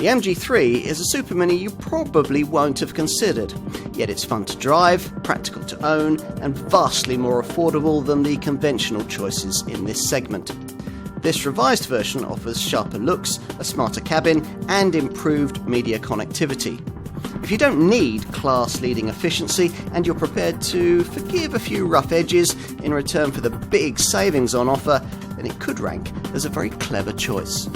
The MG3 is a Super Mini you probably won't have considered, yet it's fun to drive, practical to own, and vastly more affordable than the conventional choices in this segment. This revised version offers sharper looks, a smarter cabin, and improved media connectivity. If you don't need class-leading efficiency and you're prepared to forgive a few rough edges in return for the big savings on offer, then it could rank as a very clever choice.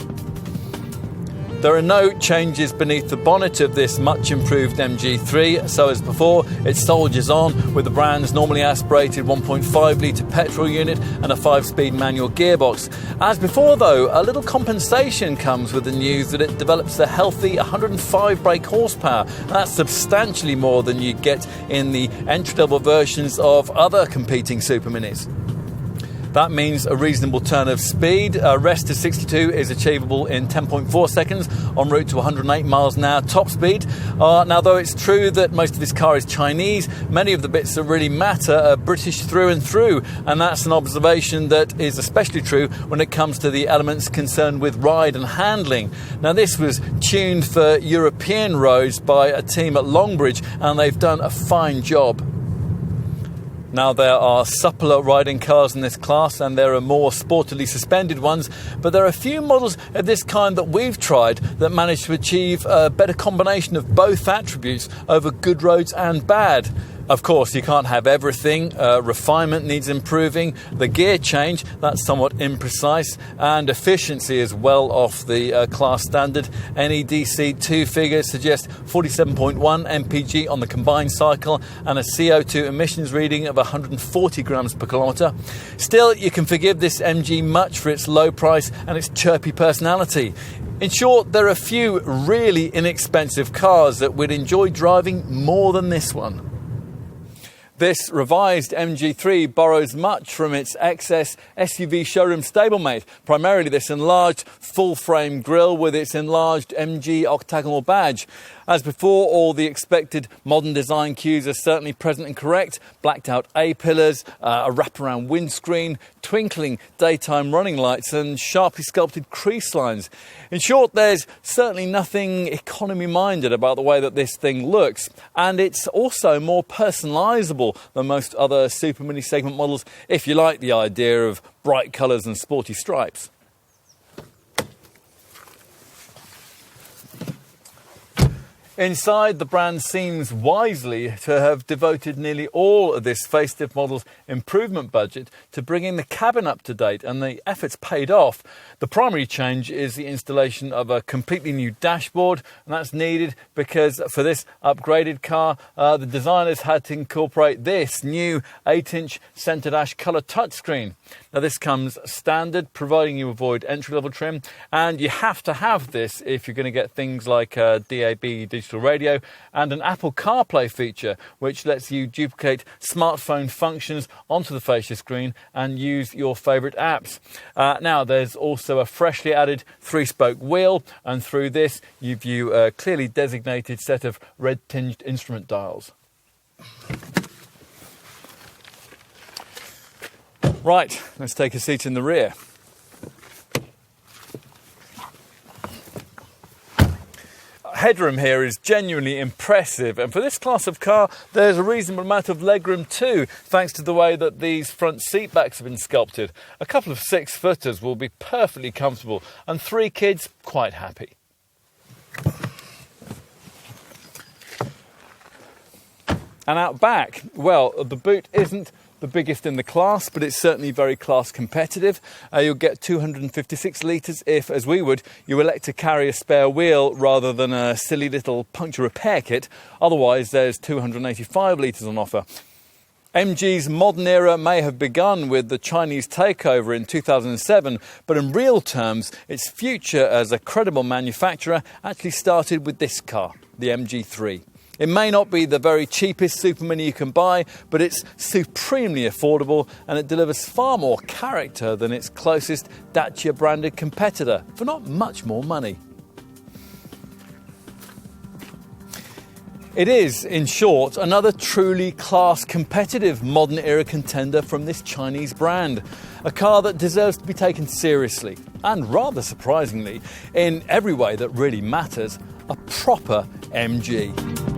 There are no changes beneath the bonnet of this much improved MG3, so as before, it soldiers on with the brand's normally aspirated 1.5 litre petrol unit and a 5-speed manual gearbox. As before though, a little compensation comes with the news that it develops a healthy 105 brake horsepower. That's substantially more than you get in the entry-level versions of other competing Super Minis. That means a reasonable turn of speed. Rest to 62 is achievable in 10.4 seconds en route to 108 miles an hour top speed. Now, though it's true that most of this car is Chinese, many of the bits that really matter are British through and through, and that's an observation that is especially true when it comes to the elements concerned with ride and handling. Now, this was tuned for European roads by a team at Longbridge, and they've done a fine job. Now, there are suppler riding cars in this class and there are more sportily suspended ones, but there are a few models of this kind that we've tried that manage to achieve a better combination of both attributes over good roads and bad. Of course, you can't have everything. Refinement needs improving. The gear change, that's somewhat imprecise. And efficiency is well off the class standard. NEDC 2 figures suggest 47.1 mpg on the combined cycle and a CO2 emissions reading of 140 grams per kilometre. Still, you can forgive this MG much for its low price and its chirpy personality. In short, there are a few really inexpensive cars that we'd enjoy driving more than this one. This revised MG3 borrows much from its XS SUV showroom stablemate, primarily this enlarged full-frame grille with its enlarged MG octagonal badge. As before, all the expected modern design cues are certainly present and correct. Blacked out A-pillars, a wraparound windscreen, twinkling daytime running lights and sharply sculpted crease lines. In short, there's certainly nothing economy-minded about the way that this thing looks, and it's also more personalisable than most other Super Mini segment models, if you like the idea of bright colours and sporty stripes. Inside, the brand seems wisely to have devoted nearly all of this facelift model's improvement budget to bringing the cabin up to date, and the effort's paid off. The primary change is the installation of a completely new dashboard, and that's needed because for this upgraded car, the designers had to incorporate this new 8-inch centre dash colour touchscreen. Now, this comes standard, providing you avoid entry-level trim, and you have to have this if you're going to get things like DAB digital radio and an Apple CarPlay feature, which lets you duplicate smartphone functions onto the fascia screen and use your favourite apps. Now, there's also a freshly added 3-spoke wheel, and through this you view a clearly designated set of red-tinged instrument dials. Right, let's take a seat in the rear. Headroom here is genuinely impressive, and for this class of car there's a reasonable amount of legroom too, thanks to the way that these front seat backs have been sculpted. A couple of 6-footers will be perfectly comfortable, and 3 kids quite happy. And out back, well, the boot isn't the biggest in the class, but it's certainly very class competitive. You'll get 256 litres if, as we would, you elect to carry a spare wheel rather than a silly little puncture repair kit. Otherwise, there's 285 litres on offer. MG's modern era may have begun with the Chinese takeover in 2007, but in real terms, its future as a credible manufacturer actually started with this car, the MG3. It may not be the very cheapest Super Mini you can buy, but it's supremely affordable and it delivers far more character than its closest Dacia branded competitor for not much more money. It is, in short, another truly class-competitive modern-era contender from this Chinese brand. A car that deserves to be taken seriously, and rather surprisingly, in every way that really matters, a proper MG.